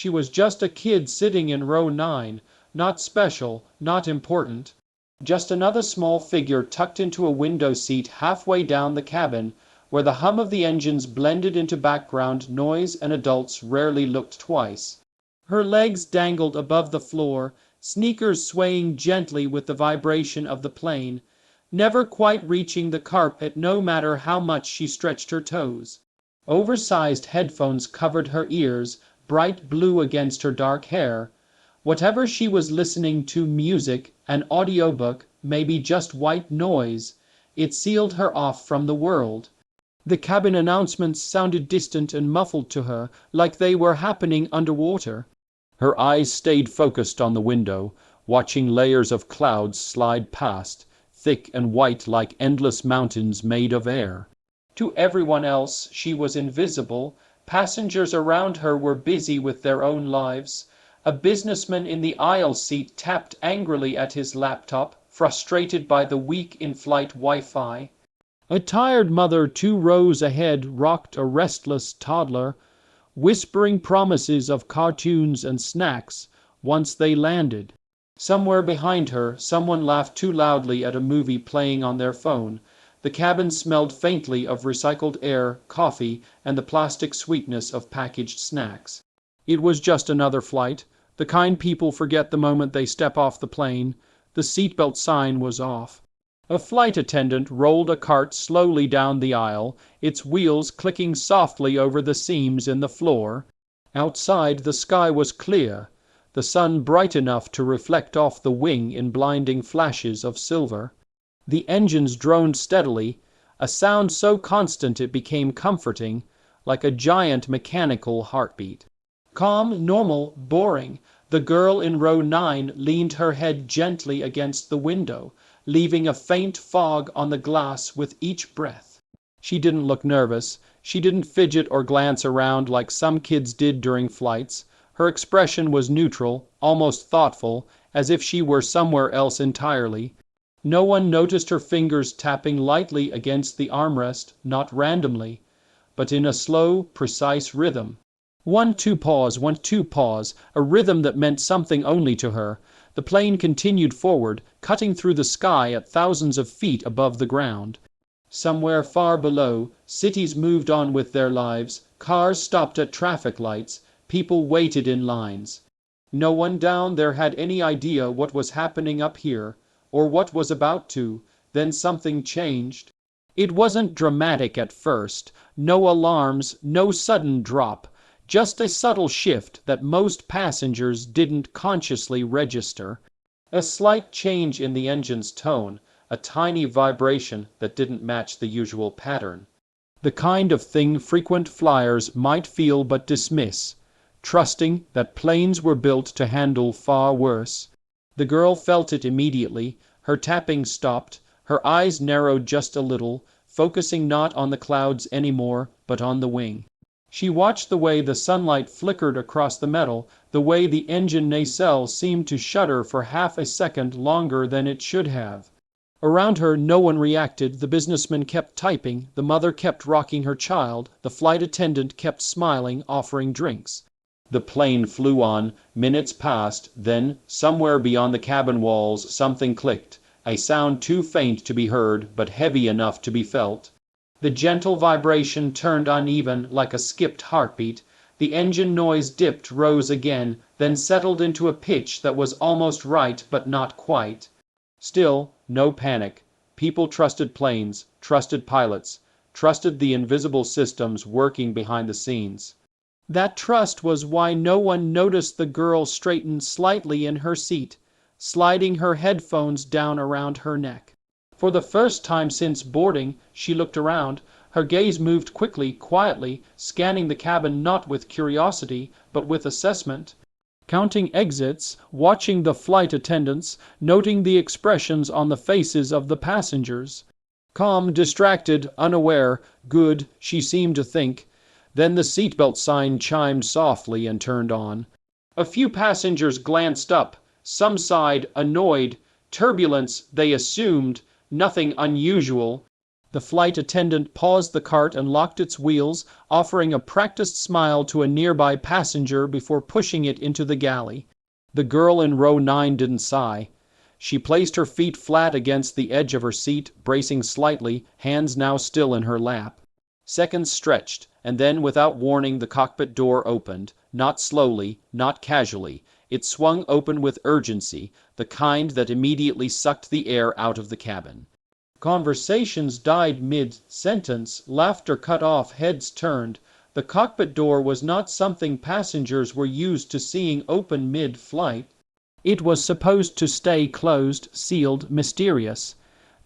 She was just a kid sitting in row 9, not special, not important. Just another small figure tucked into a window seat halfway down the cabin, where the hum of the engines blended into background noise and adults rarely looked twice. Her legs dangled above the floor, sneakers swaying gently with the vibration of the plane, never quite reaching the carpet no matter how much she stretched her toes. Oversized headphones covered her ears, bright blue against her dark hair. Whatever she was listening to, music, an audiobook, maybe just white noise, it sealed her off from the world. The cabin announcements sounded distant and muffled to her, like they were happening underwater. Her eyes stayed focused on the window, watching layers of clouds slide past, thick and white like endless mountains made of air. To everyone else, she was invisible. Passengers around her were busy with their own lives. A businessman in the aisle seat tapped angrily at his laptop, frustrated by the weak in-flight Wi-Fi. A tired mother 2 rows ahead rocked a restless toddler, whispering promises of cartoons and snacks once they landed. Somewhere behind her, someone laughed too loudly at a movie playing on their phone. The cabin smelled faintly of recycled air, coffee, and the plastic sweetness of packaged snacks. It was just another flight. The kind people forget the moment they step off the plane. The seatbelt sign was off. A flight attendant rolled a cart slowly down the aisle, its wheels clicking softly over the seams in the floor. Outside, the sky was clear, the sun bright enough to reflect off the wing in blinding flashes of silver. The engines droned steadily, a sound so constant it became comforting, like a giant mechanical heartbeat. Calm, normal, boring. The girl in row 9 leaned her head gently against the window, leaving a faint fog on the glass with each breath. She didn't look nervous. She didn't fidget or glance around like some kids did during flights. Her expression was neutral, almost thoughtful, as if she were somewhere else entirely. No one noticed her fingers tapping lightly against the armrest, not randomly, but in a slow, precise rhythm. 1-2 pause, 1-2 pause, a rhythm that meant something only to her. The plane continued forward, cutting through the sky at thousands of feet above the ground. Somewhere far below, cities moved on with their lives, cars stopped at traffic lights, people waited in lines. No one down there had any idea what was happening up here, or what was about to. Then something changed. It wasn't dramatic at first, no alarms, no sudden drop. Just a subtle shift that most passengers didn't consciously register. A slight change in the engine's tone, a tiny vibration that didn't match the usual pattern. The kind of thing frequent flyers might feel but dismiss, trusting that planes were built to handle far worse. The girl felt it immediately. Her tapping stopped, her eyes narrowed just a little, focusing not on the clouds anymore, but on the wing. She watched the way the sunlight flickered across the metal, the way the engine nacelle seemed to shudder for half a second longer than it should have. Around her, no one reacted. The businessman kept typing, the mother kept rocking her child, the flight attendant kept smiling, offering drinks. The plane flew on, minutes passed, then, somewhere beyond the cabin walls, something clicked, a sound too faint to be heard, but heavy enough to be felt. The gentle vibration turned uneven, like a skipped heartbeat. The engine noise dipped, rose again, then settled into a pitch that was almost right, but not quite. Still, no panic. People trusted planes, trusted pilots, trusted the invisible systems working behind the scenes. That trust was why no one noticed the girl straighten slightly in her seat, sliding her headphones down around her neck. For the first time since boarding, she looked around. Her gaze moved quickly, quietly, scanning the cabin not with curiosity, but with assessment. Counting exits, watching the flight attendants, noting the expressions on the faces of the passengers. Calm, distracted, unaware, good, she seemed to think. Then the seatbelt sign chimed softly and turned on. A few passengers glanced up. Some sighed, annoyed. Turbulence, they assumed. Nothing unusual. The flight attendant paused the cart and locked its wheels, offering a practiced smile to a nearby passenger before pushing it into the galley. The girl in row 9 didn't sigh. She placed her feet flat against the edge of her seat, bracing slightly, hands now still in her lap. Seconds stretched, and then without warning the cockpit door opened, not slowly, not casually. It swung open with urgency, the kind that immediately sucked the air out of the cabin. Conversations died mid-sentence, laughter cut off, heads turned. The cockpit door was not something passengers were used to seeing open mid-flight. It was supposed to stay closed, sealed, mysterious.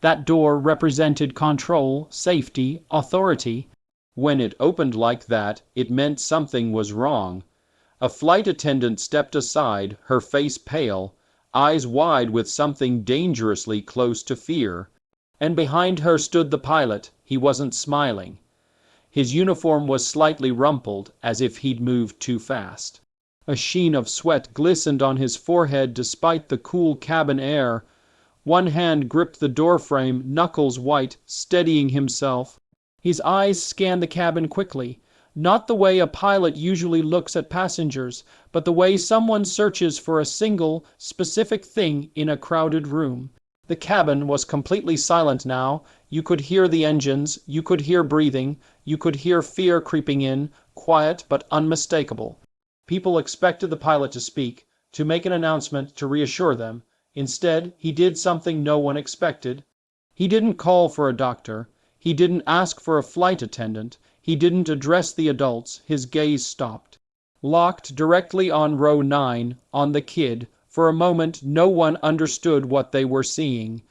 That door represented control, safety, authority. When it opened like that, it meant something was wrong. A flight attendant stepped aside, her face pale, eyes wide with something dangerously close to fear. And behind her stood the pilot. He wasn't smiling. His uniform was slightly rumpled, as if he'd moved too fast. A sheen of sweat glistened on his forehead despite the cool cabin air. One hand gripped the doorframe, knuckles white, steadying himself. His eyes scanned the cabin quickly. Not the way a pilot usually looks at passengers, but the way someone searches for a single, specific thing in a crowded room. The cabin was completely silent now. You could hear the engines, you could hear breathing, you could hear fear creeping in, quiet but unmistakable. People expected the pilot to speak, to make an announcement, to reassure them. Instead, he did something no one expected. He didn't call for a doctor. He didn't ask for a flight attendant. He didn't address the adults. His gaze stopped. Locked directly on row 9, on the kid. For a moment, no one understood what they were seeing.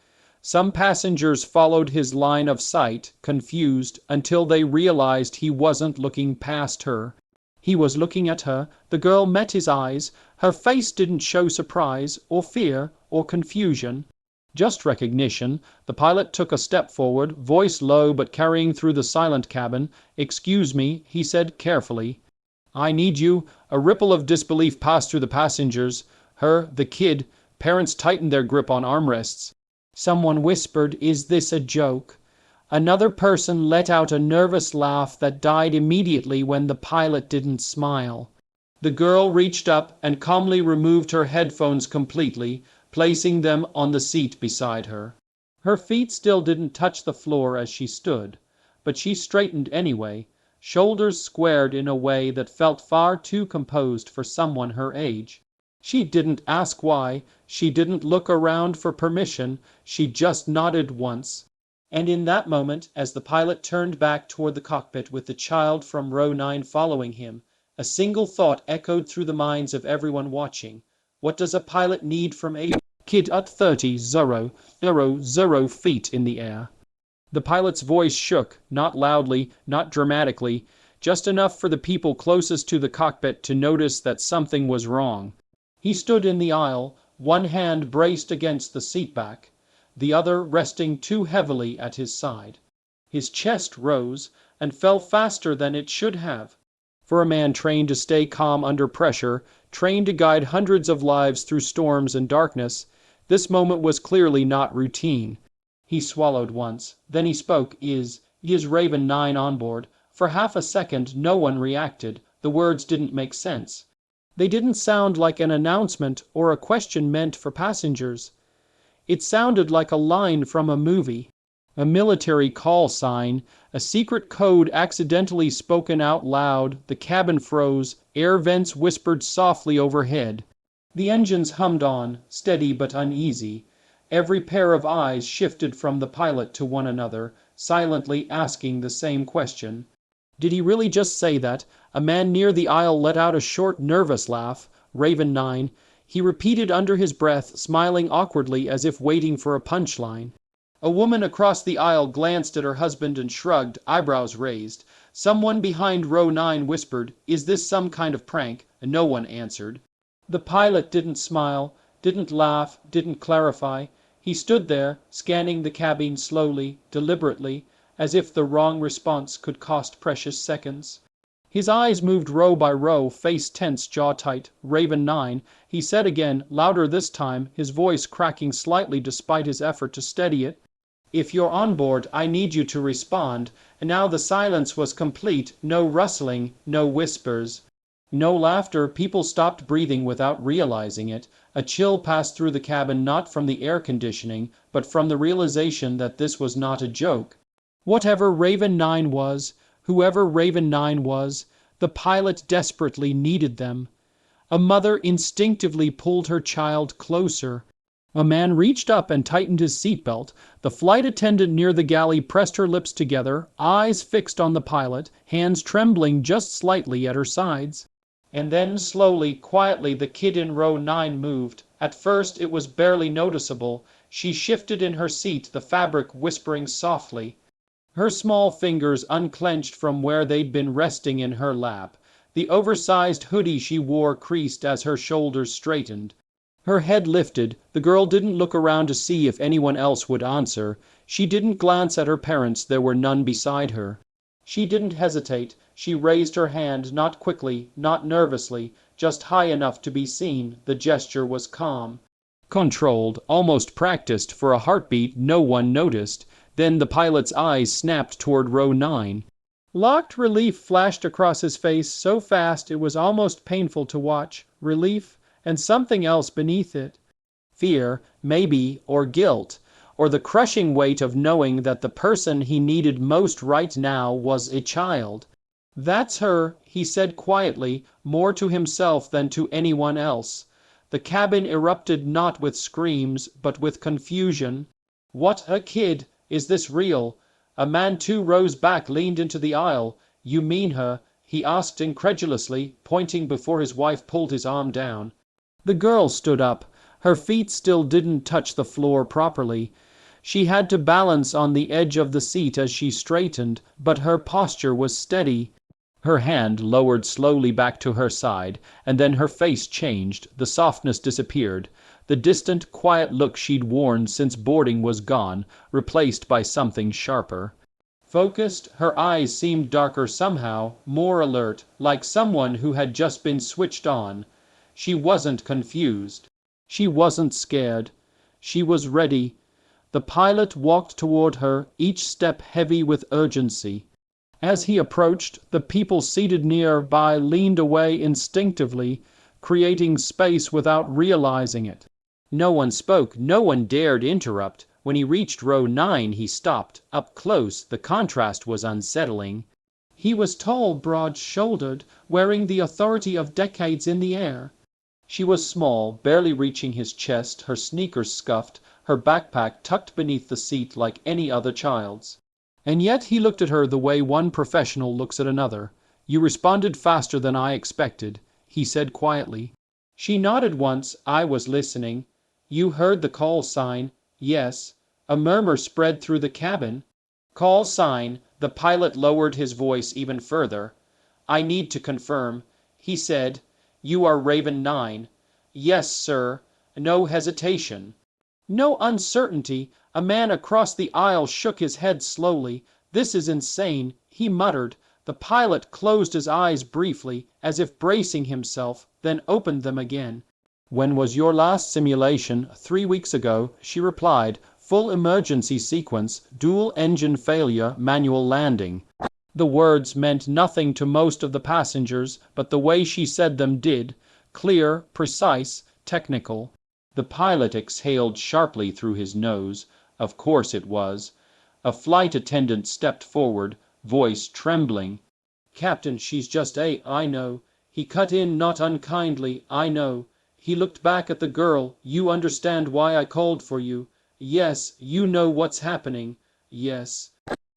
Some passengers followed his line of sight, confused, until they realized he wasn't looking past her. He was looking at her. The girl met his eyes. Her face didn't show surprise, or fear, or confusion. Just recognition. The pilot took a step forward, voice low but carrying through the silent cabin. "Excuse me," he said carefully. "I need you." A ripple of disbelief passed through the passengers. Her, the kid. Parents tightened their grip on armrests. Someone whispered, "Is this a joke?" Another person let out a nervous laugh that died immediately when the pilot didn't smile. The girl reached up and calmly removed her headphones completely, placing them on the seat beside her. Her feet still didn't touch the floor as she stood, but she straightened anyway, shoulders squared in a way that felt far too composed for someone her age. She didn't ask why, she didn't look around for permission, she just nodded once. And in that moment, as the pilot turned back toward the cockpit with the child from row 9 following him, a single thought echoed through the minds of everyone watching. What does a pilot need from a kid at 0 feet in the air? The pilot's voice shook, not loudly, not dramatically, just enough for the people closest to the cockpit to notice that something was wrong. He stood in the aisle, one hand braced against the seatback, the other resting too heavily at his side. His chest rose and fell faster than it should have. For a man trained to stay calm under pressure, trained to guide hundreds of lives through storms and darkness, this moment was clearly not routine. He swallowed once. Then he spoke. Is Raven-9 on board? For half a second, no one reacted. The words didn't make sense. They didn't sound like an announcement or a question meant for passengers. It sounded like a line from a movie, a military call sign, a secret code accidentally spoken out loud. The cabin froze, air vents whispered softly overhead. The engines hummed on, steady but uneasy. Every pair of eyes shifted from the pilot to one another, silently asking the same question. Did he really just say that? A man near the aisle let out a short, nervous laugh. Raven-9. He repeated under his breath, smiling awkwardly as if waiting for a punchline. A woman across the aisle glanced at her husband and shrugged, eyebrows raised. Someone behind row 9 whispered, "Is this some kind of prank?" And no one answered. The pilot didn't smile, didn't laugh, didn't clarify. He stood there, scanning the cabin slowly, deliberately, as if the wrong response could cost precious seconds. His eyes moved row by row, face tense, jaw tight. Raven-9, he said again, louder this time, his voice cracking slightly despite his effort to steady it. If you're on board, I need you to respond. And now the silence was complete. No rustling, no whispers. No laughter. People stopped breathing without realizing it. A chill passed through the cabin, not from the air conditioning, but from the realization that this was not a joke. Whatever Raven-9 was, whoever Raven-9 was, the pilot desperately needed them. A mother instinctively pulled her child closer. A man reached up and tightened his seatbelt. The flight attendant near the galley pressed her lips together, eyes fixed on the pilot, hands trembling just slightly at her sides. And then, slowly, quietly, the kid in row 9 moved. At first it was barely noticeable. She shifted in her seat, the fabric whispering softly. Her small fingers unclenched from where they'd been resting in her lap. The oversized hoodie she wore creased as her shoulders straightened. Her head lifted. The girl didn't look around to see if anyone else would answer. She didn't glance at her parents. There were none beside her. She didn't hesitate. She raised her hand, not quickly, not nervously, just high enough to be seen. The gesture was calm, controlled, almost practiced. For a heartbeat, no one noticed. Then the pilot's eyes snapped toward row 9. Locked relief flashed across his face so fast it was almost painful to watch. Relief, and something else beneath it. Fear, maybe, or guilt, or the crushing weight of knowing that the person he needed most right now was a child. "That's her," he said quietly, more to himself than to anyone else. The cabin erupted not with screams, but with confusion. What a kid! Is this real? A man 2 rows back leaned into the aisle. "You mean her?" he asked incredulously, pointing before his wife pulled his arm down. The girl stood up. Her feet still didn't touch the floor properly. She had to balance on the edge of the seat as she straightened, but her posture was steady. Her hand lowered slowly back to her side, and then her face changed. The softness disappeared. The distant, quiet look she'd worn since boarding was gone, replaced by something sharper. Focused, her eyes seemed darker somehow, more alert, like someone who had just been switched on. She wasn't confused. She wasn't scared. She was ready. The pilot walked toward her, each step heavy with urgency. As he approached, the people seated nearby leaned away instinctively, creating space without realizing it. No one spoke. No one dared interrupt. When he reached row 9, he stopped. Up close, the contrast was unsettling. He was tall, broad-shouldered, wearing the authority of decades in the air. She was small, barely reaching his chest, her sneakers scuffed, her backpack tucked beneath the seat like any other child's. And yet he looked at her the way one professional looks at another. "You responded faster than I expected," he said quietly. She nodded once. "I was listening." "You heard the call sign?" "Yes." A murmur spread through the cabin. "Call sign." The pilot lowered his voice even further. "I need to confirm," he said. "You are Raven-9." "Yes, sir." No hesitation. No uncertainty. A man across the aisle shook his head slowly. "This is insane," he muttered. The pilot closed his eyes briefly, as if bracing himself, then opened them again. "When was your last simulation?" 3 weeks ago, she replied. "Full emergency sequence, dual engine failure, manual landing." The words meant nothing to most of the passengers, but the way she said them did. Clear, precise, technical. The pilot exhaled sharply through his nose. Of course it was. A flight attendant stepped forward, voice trembling. "Captain, she's just I know." He cut in not unkindly. "I know." He looked back at the girl. "You understand why I called for you?" "Yes." "You know what's happening?" "Yes."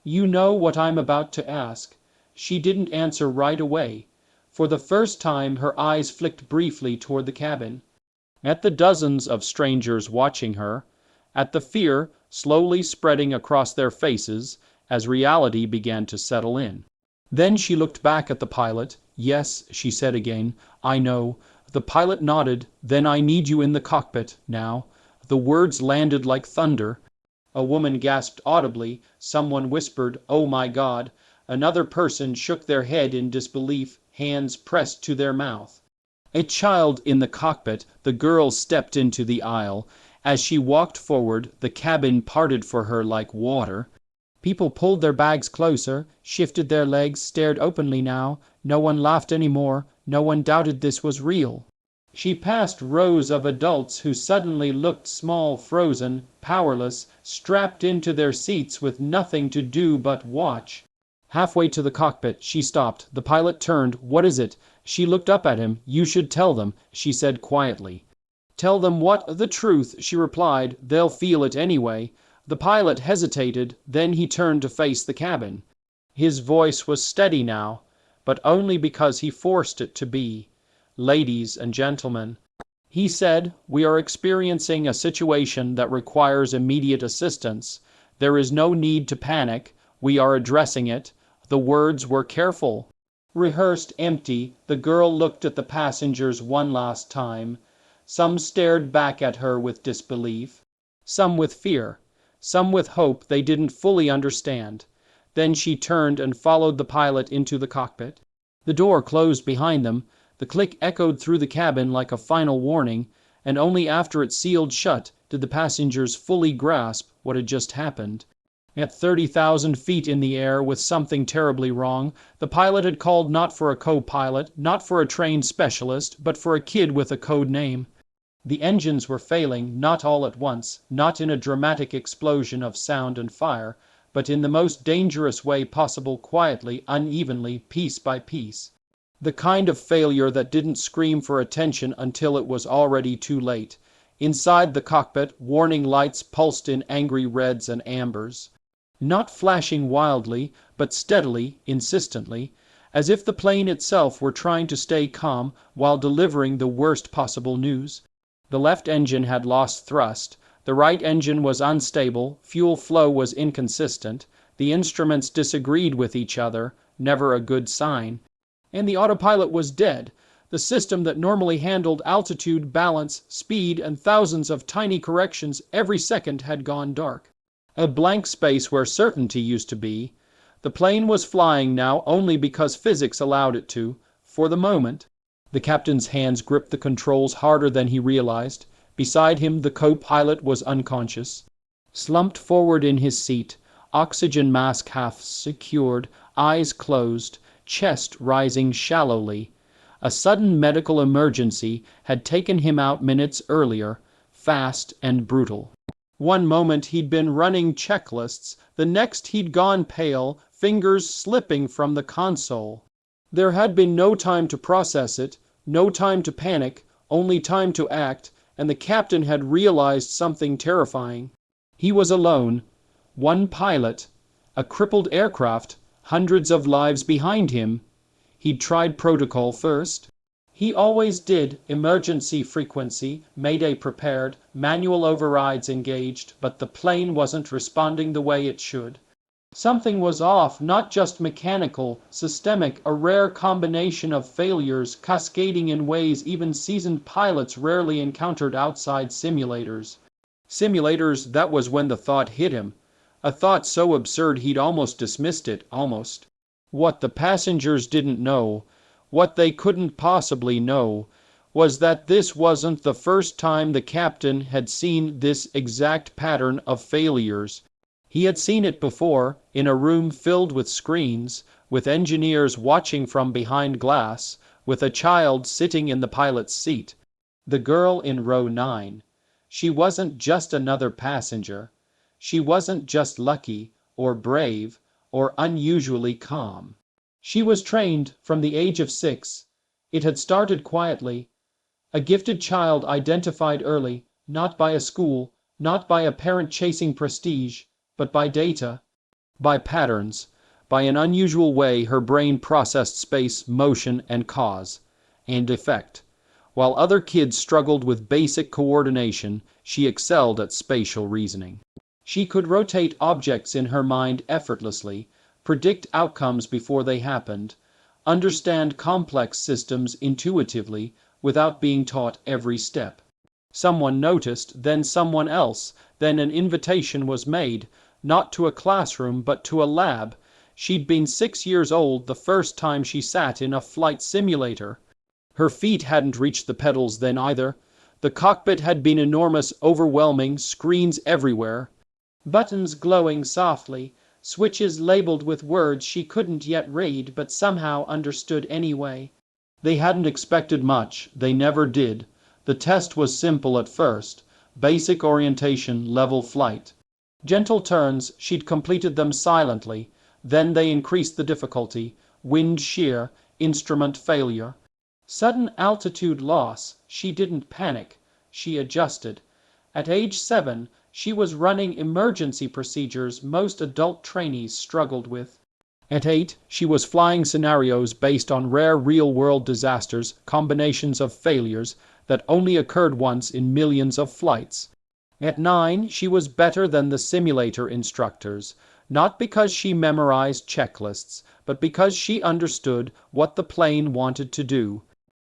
"You know what I'm about to ask?" She didn't answer right away. For the first time her eyes flicked briefly toward the cabin. At the dozens of strangers watching her, at the fear slowly spreading across their faces as reality began to settle in. Then she looked back at the pilot. "Yes," she said again. "I know." The pilot nodded. "Then I need you in the cockpit, now." The words landed like thunder. A woman gasped audibly. Someone whispered, "Oh my God." Another person shook their head in disbelief, hands pressed to their mouth. A child in the cockpit. The girl stepped into the aisle. As she walked forward, the cabin parted for her like water. People pulled their bags closer, shifted their legs, stared openly now. No one laughed anymore. No one doubted this was real. She passed rows of adults who suddenly looked small, frozen, powerless, strapped into their seats with nothing to do but watch. Halfway to the cockpit, she stopped. The pilot turned. "What is it?" She looked up at him. "You should tell them," she said quietly. "Tell them what?" "The truth," she replied. "They'll feel it anyway." The pilot hesitated, then he turned to face the cabin. His voice was steady now, but only because he forced it to be. "Ladies and gentlemen," he said, "we are experiencing a situation that requires immediate assistance. There is no need to panic. We are addressing it." The words were careful, rehearsed, empty. The girl looked at the passengers one last time. Some stared back at her with disbelief, some with fear, some with hope they didn't fully understand. Then she turned and followed the pilot into the cockpit. The door closed behind them. The click echoed through the cabin like a final warning, and only after it sealed shut did the passengers fully grasp what had just happened. At 30,000 feet in the air, with something terribly wrong, the pilot had called not for a co-pilot, not for a trained specialist, but for a kid with a code name. The engines were failing, not all at once, not in a dramatic explosion of sound and fire, but in the most dangerous way possible, quietly, unevenly, piece by piece. The kind of failure that didn't scream for attention until it was already too late. Inside the cockpit, warning lights pulsed in angry reds and ambers. Not flashing wildly, but steadily, insistently, as if the plane itself were trying to stay calm while delivering the worst possible news. The left engine had lost thrust. The right engine was unstable. Fuel flow was inconsistent. The instruments disagreed with each other, never a good sign. And the autopilot was dead. The system that normally handled altitude, balance, speed, and thousands of tiny corrections every second had gone dark. A blank space where certainty used to be. The plane was flying now only because physics allowed it to, for the moment. The captain's hands gripped the controls harder than he realized. Beside him, the co-pilot was unconscious, slumped forward in his seat, oxygen mask half secured, eyes closed, chest rising shallowly. A sudden medical emergency had taken him out minutes earlier, fast and brutal. One moment he'd been running checklists, the next he'd gone pale, fingers slipping from the console. There had been no time to process it, no time to panic, only time to act, and the captain had realized something terrifying. He was alone. One pilot, a crippled aircraft, hundreds of lives behind him. He'd tried protocol first. He always did. Emergency frequency, Mayday prepared, manual overrides engaged, but the plane wasn't responding the way it should. Something was off, not just mechanical, systemic, a rare combination of failures cascading in ways even seasoned pilots rarely encountered outside simulators. Simulators, that was when the thought hit him. A thought so absurd he'd almost dismissed it, almost. What the passengers didn't know, what they couldn't possibly know, was that this wasn't the first time the captain had seen this exact pattern of failures. He had seen it before, in a room filled with screens, with engineers watching from behind glass, with a child sitting in the pilot's seat. The girl in row 9. She wasn't just another passenger. She wasn't just lucky, or brave, or unusually calm. She was trained from the age of 6. It had started quietly. A gifted child identified early, not by a school, not by a parent chasing prestige, but by data, by patterns, by an unusual way her brain processed space, motion, and cause, and effect. While other kids struggled with basic coordination, she excelled at spatial reasoning. She could rotate objects in her mind effortlessly, predict outcomes before they happened, understand complex systems intuitively without being taught every step. Someone noticed, then someone else, then an invitation was made, not to a classroom but to a lab. She'd been 6 years old the first time she sat in a flight simulator. Her feet hadn't reached the pedals then either. The cockpit had been enormous, overwhelming, screens everywhere. Buttons glowing softly, switches labeled with words she couldn't yet read but somehow understood anyway. They hadn't expected much, they never did. The test was simple at first. Basic orientation, level flight. Gentle turns, she'd completed them silently. Then they increased the difficulty. Wind shear, instrument failure. Sudden altitude loss. She didn't panic. She adjusted. At age 7, she was running emergency procedures most adult trainees struggled with. At 8, she was flying scenarios based on rare real-world disasters, combinations of failures that only occurred once in millions of flights. At 9, she was better than the simulator instructors, not because she memorized checklists, but because she understood what the plane wanted to do.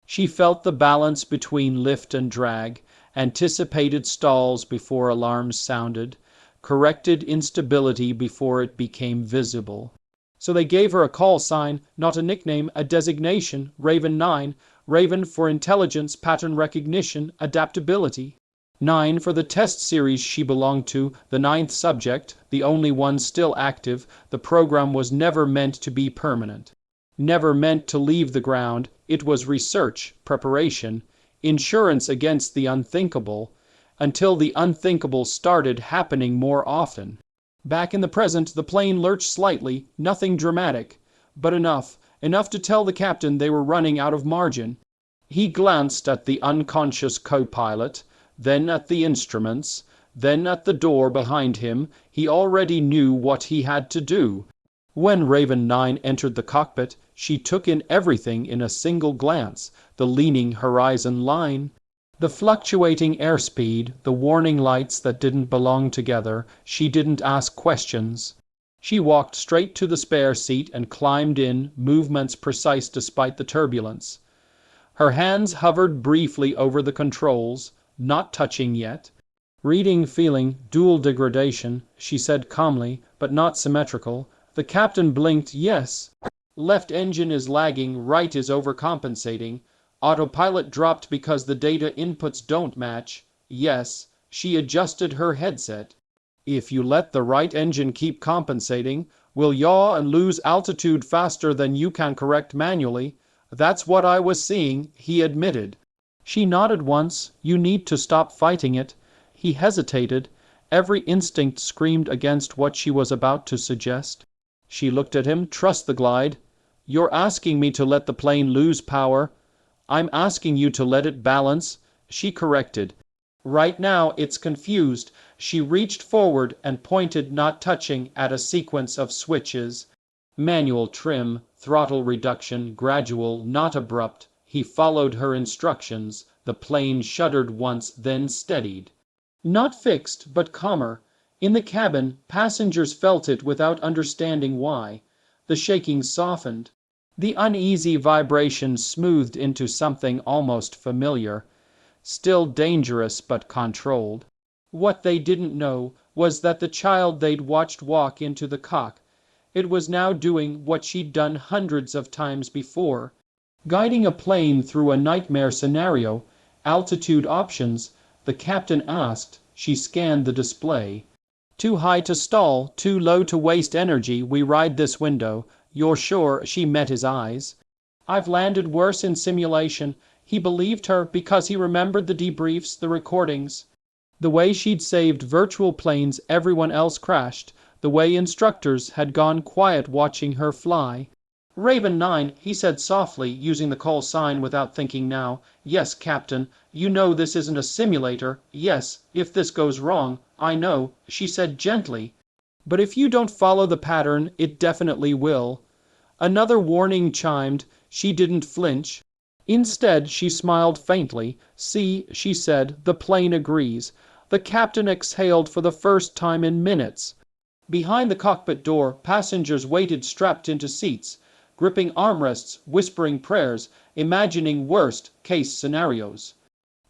She felt the balance between lift and drag, anticipated stalls before alarms sounded, corrected instability before it became visible. So they gave her a call sign, not a nickname, a designation, Raven-9, Raven for intelligence, pattern recognition, adaptability. 9 for the test series she belonged to, the 9th subject, the only one still active. The program was never meant to be permanent. Never meant to leave the ground. It was research, preparation, insurance against the unthinkable, until the unthinkable started happening more often. Back in the present, the plane lurched slightly, nothing dramatic, but enough to tell the captain they were running out of margin. He glanced at the unconscious co-pilot, then at the instruments, then at the door behind him. He already knew what he had to do. When Raven-9 entered the cockpit, she took in everything in a single glance, the leaning horizon line, the fluctuating airspeed, the warning lights that didn't belong together. She didn't ask questions. She walked straight to the spare seat and climbed in, movements precise despite the turbulence. Her hands hovered briefly over the controls, not touching yet. Reading, feeling, dual degradation, she said calmly, but not symmetrical. The captain blinked, yes. Left engine is lagging, right is overcompensating. Autopilot dropped because the data inputs don't match. Yes. She adjusted her headset. If you let the right engine keep compensating, we'll yaw and lose altitude faster than you can correct manually. That's what I was seeing, he admitted. She nodded once. You need to stop fighting it. He hesitated. Every instinct screamed against what she was about to suggest. She looked at him. Trust the glide. You're asking me to let the plane lose power. I'm asking you to let it balance. She corrected. Right now it's confused. She reached forward and pointed, not touching, at a sequence of switches. Manual trim, throttle reduction, gradual, not abrupt. He followed her instructions. The plane shuddered once, then steadied. Not fixed, but calmer. In the cabin, passengers felt it without understanding why. The shaking softened. The uneasy vibration smoothed into something almost familiar. Still dangerous, but controlled. What they didn't know was that the child they'd watched walk into the cock, it was now doing what she'd done hundreds of times before. Guiding a plane through a nightmare scenario. Altitude options, the captain asked. She scanned the display. Too high to stall, too low to waste energy. We ride this window. You're sure? She met his eyes. I've landed worse in simulation. He believed her because he remembered the debriefs, the recordings. The way she'd saved virtual planes everyone else crashed. The way instructors had gone quiet watching her fly. Raven-9, he said softly, using the call sign without thinking now. Yes, Captain. You know this isn't a simulator. Yes, if this goes wrong, I know, she said gently. But if you don't follow the pattern, it definitely will. Another warning chimed. She didn't flinch. Instead, she smiled faintly. See, she said, the plane agrees. The captain exhaled for the first time in minutes. Behind the cockpit door, passengers waited strapped into seats, gripping armrests, whispering prayers, imagining worst-case scenarios.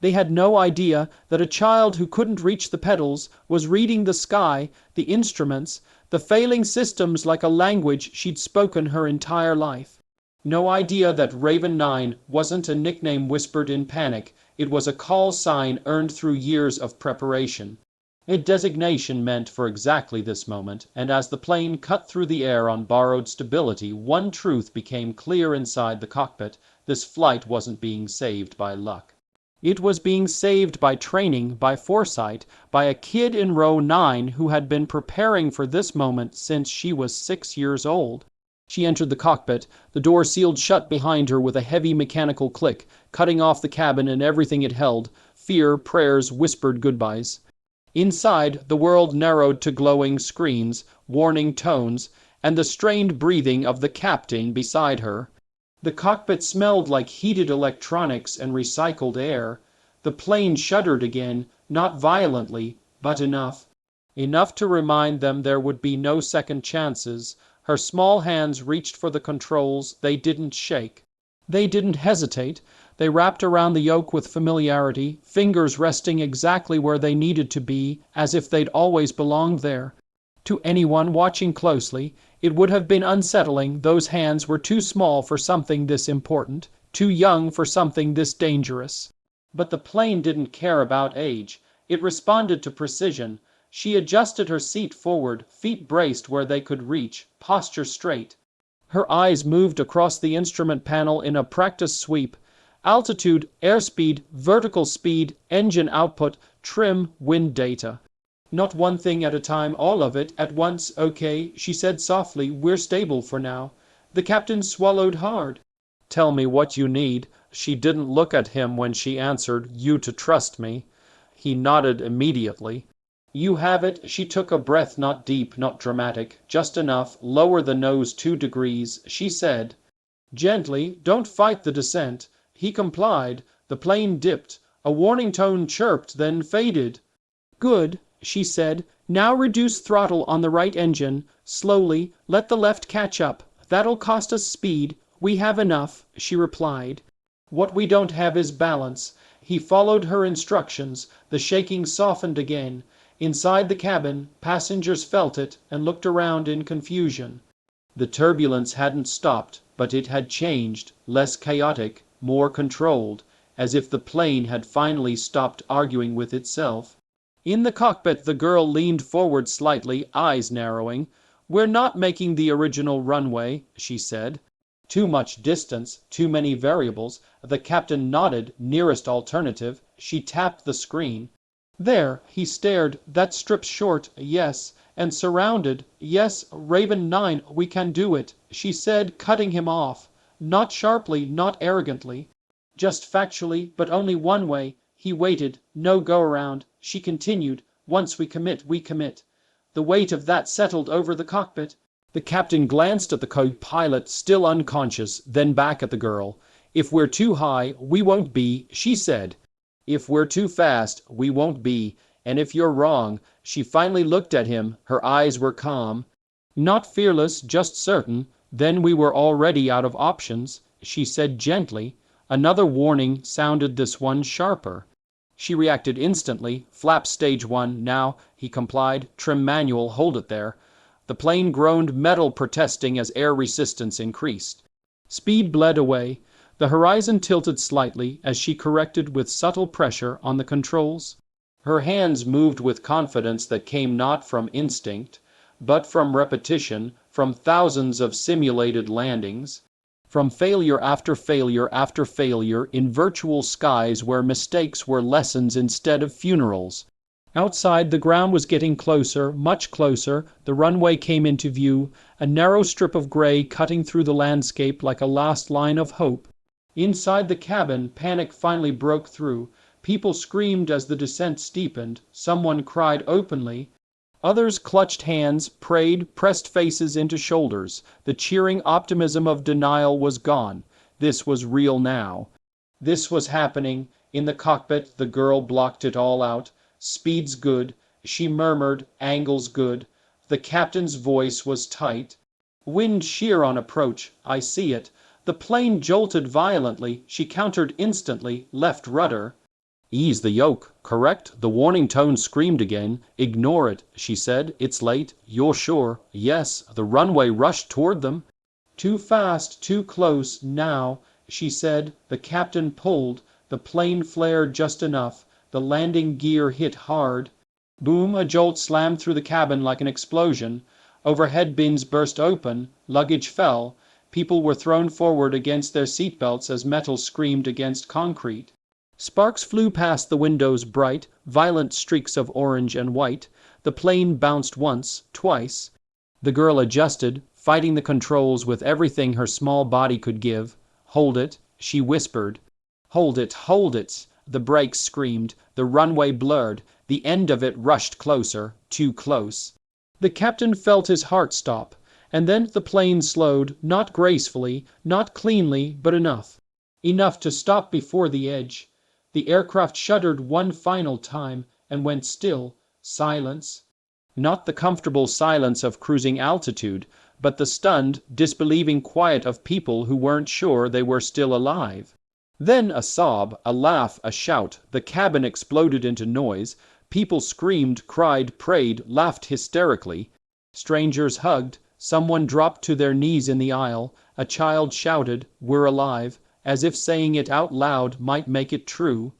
They had no idea that a child who couldn't reach the pedals was reading the sky, the instruments, the failing systems like a language she'd spoken her entire life. No idea that Raven-9 wasn't a nickname whispered in panic. It was a call sign earned through years of preparation. A designation meant for exactly this moment, and as the plane cut through the air on borrowed stability, one truth became clear inside the cockpit: this flight wasn't being saved by luck. It was being saved by training, by foresight, by a kid in row 9 who had been preparing for this moment since she was 6 years old. She entered the cockpit, the door sealed shut behind her with a heavy mechanical click, cutting off the cabin and everything it held: fear, prayers, whispered goodbyes. Inside, the world narrowed to glowing screens, warning tones, and the strained breathing of the captain beside her. The cockpit smelled like heated electronics and recycled air. The plane shuddered again, not violently, but enough. Enough to remind them there would be no second chances. Her small hands reached for the controls. They didn't shake. They didn't hesitate. They wrapped around the yoke with familiarity, fingers resting exactly where they needed to be, as if they'd always belonged there. To anyone watching closely, it would have been unsettling. Those hands were too small for something this important, too young for something this dangerous. But the plane didn't care about age. It responded to precision. She adjusted her seat forward, feet braced where they could reach, posture straight. Her eyes moved across the instrument panel in a practice sweep. Altitude, airspeed, vertical speed, engine output, trim, wind data. Not one thing at a time, all of it at once. Okay, she said softly, we're stable for now. The captain swallowed hard. Tell me what you need. She didn't look at him when she answered, you to trust me. He nodded immediately. You have it. She took a breath, not deep, not dramatic, just enough. Lower the nose 2 degrees, she said. Gently, don't fight the descent. He complied. The plane dipped. A warning tone chirped, then faded. Good, she said. Now reduce throttle on the right engine. Slowly, let the left catch up. That'll cost us speed. We have enough, she replied. What we don't have is balance. He followed her instructions. The shaking softened again. Inside the cabin, passengers felt it and looked around in confusion. The turbulence hadn't stopped, but it had changed, less chaotic, more controlled, as if the plane had finally stopped arguing with itself. In the cockpit, the girl leaned forward slightly, eyes narrowing. We're not making the original runway, she said. Too much distance, too many variables. The captain nodded, nearest alternative. She tapped the screen. There, he stared. That strips short, yes. And surrounded, yes. Raven-9, we can do it, she said, cutting him off. Not sharply, not arrogantly. Just factually, but only one way. He waited. No go-around. She continued. Once we commit, we commit. The weight of that settled over the cockpit. The captain glanced at the co-pilot, still unconscious, then back at the girl. If we're too high, we won't be, she said. If we're too fast, we won't be. And if you're wrong, she finally looked at him. Her eyes were calm. Not fearless, just certain. Then we were already out of options, she said gently. Another warning sounded, this one sharper. She reacted instantly. Flap stage 1, now, he complied. Trim manual, hold it there. The plane groaned, metal protesting as air resistance increased. Speed bled away. The horizon tilted slightly as she corrected with subtle pressure on the controls. Her hands moved with confidence that came not from instinct, but from repetition, from thousands of simulated landings, from failure after failure after failure in virtual skies where mistakes were lessons instead of funerals. Outside, the ground was getting closer, much closer. The runway came into view, a narrow strip of gray cutting through the landscape like a last line of hope. Inside the cabin, panic finally broke through. People screamed as the descent steepened. Someone cried openly. Others clutched hands, prayed, pressed faces into shoulders. The cheering optimism of denial was gone. This was real now. This was happening. In the cockpit, the girl blocked it all out. Speed's good, she murmured, angles good. The captain's voice was tight. Wind sheer on approach, I see it. The plane jolted violently. She countered instantly, left rudder. Ease the yoke, correct? The warning tone screamed again. Ignore it, she said. It's late. You're sure? Yes. The runway rushed toward them. Too fast, too close, now, she said. The captain pulled. The plane flared just enough. The landing gear hit hard. Boom, a jolt slammed through the cabin like an explosion. Overhead bins burst open. Luggage fell. People were thrown forward against their seatbelts as metal screamed against concrete. Sparks flew past the windows, bright, violent streaks of orange and white. The plane bounced once, twice. The girl adjusted, fighting the controls with everything her small body could give. "Hold it," she whispered. "Hold it, hold it!" The brakes screamed. The runway blurred. The end of it rushed closer, too close. The captain felt his heart stop. And then the plane slowed, not gracefully, not cleanly, but enough. Enough to stop before the edge. The aircraft shuddered one final time and went still. Silence. Not the comfortable silence of cruising altitude, but the stunned, disbelieving quiet of people who weren't sure they were still alive. Then a sob, a laugh, a shout. The cabin exploded into noise. People screamed, cried, prayed, laughed hysterically. Strangers hugged. Someone dropped to their knees in the aisle. A child shouted, "We're alive," as if saying it out loud might make it true.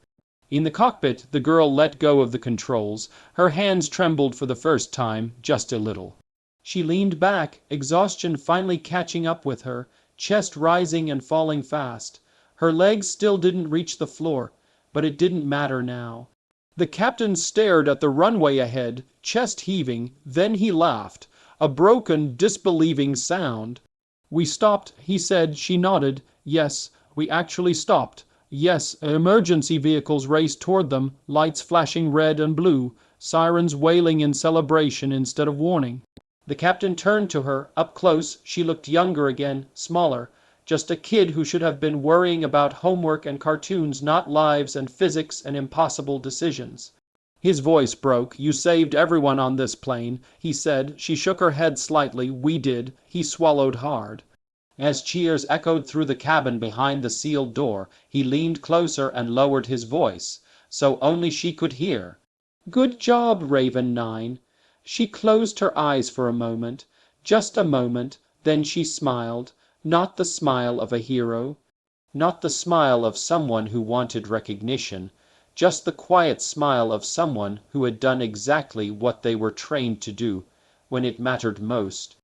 In the cockpit, the girl let go of the controls. Her hands trembled for the first time, just a little. She leaned back, exhaustion finally catching up with her, chest rising and falling fast. Her legs still didn't reach the floor, but it didn't matter now. The captain stared at the runway ahead, chest heaving, then he laughed. A broken, disbelieving sound. "We stopped," he said. She nodded. "Yes, we actually stopped. Yes, emergency vehicles raced toward them, lights flashing red and blue, sirens wailing in celebration instead of warning." The captain turned to her. Up close, she looked younger again, smaller. Just a kid who should have been worrying about homework and cartoons, not lives and physics and impossible decisions. His voice broke. "You saved everyone on this plane," he said. She shook her head slightly. "We did." He swallowed hard. As cheers echoed through the cabin behind the sealed door, he leaned closer and lowered his voice, so only she could hear. "Good job, Raven-9." She closed her eyes for a moment, just a moment, then she smiled. Not the smile of a hero, not the smile of someone who wanted recognition, just the quiet smile of someone who had done exactly what they were trained to do when it mattered most.